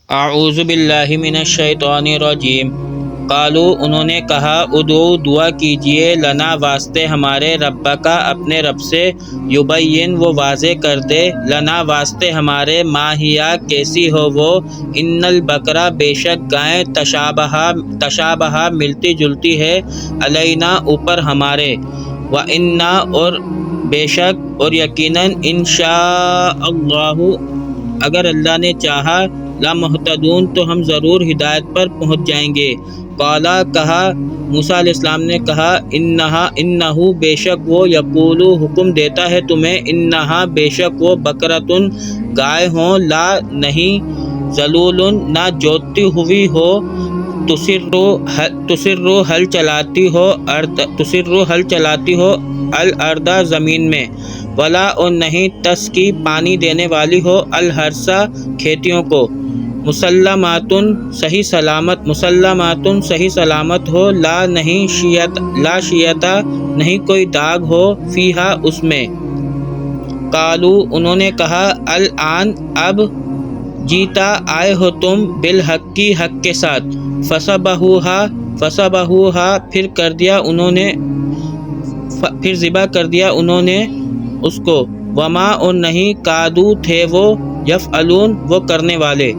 اعوذ باللہ من الشیطان الرجیم۔ قالو انہوں نے کہا ادعو دعا کیجئے لنا واسطے ہمارے رب کا اپنے رب سے، یبین وہ واضح کر دے، لنا واسطے ہمارے، ماہیا کیسی ہو وہ، ان البقرہ بے شک گائے، تشابہ ملتی جلتی ہے، علینا اوپر ہمارے، وَإِنَّا اور بے شک اور یقیناً انشاء اللہ اگر اللہ نے چاہا، لَمُہْتَدُونَ تو ہم ضرور ہدایت پر پہنچ جائیں گے۔ قالا کہا، موسیٰ علیہ السلام نے کہا، انہو بے شک وہ، یقولو حکم دیتا ہے تمہیں، انہا بے شک وہ، بقرۃ گائے ہوں، لا نہیں، ذلول نہ جوتتی ہوئی ہو، تسرو ہل چلاتی ہو الارض زمین میں، ولا اور نہیں تسقی پانی دینے والی ہو الحرث کھیتیوں کو، مسلمات صحیح سلامت ہو، لا شیعتا نہیں کوئی داغ ہو، فیہا اس میں۔ قالو انہوں نے کہا، الآن اب، جیتا آئے ہو تم، بالحق حق کے ساتھ، فصبحوہا پھر ذبح کر دیا انہوں نے اس کو، وما اور نہیں کادو تھے وہ، یفعلون وہ کرنے والے۔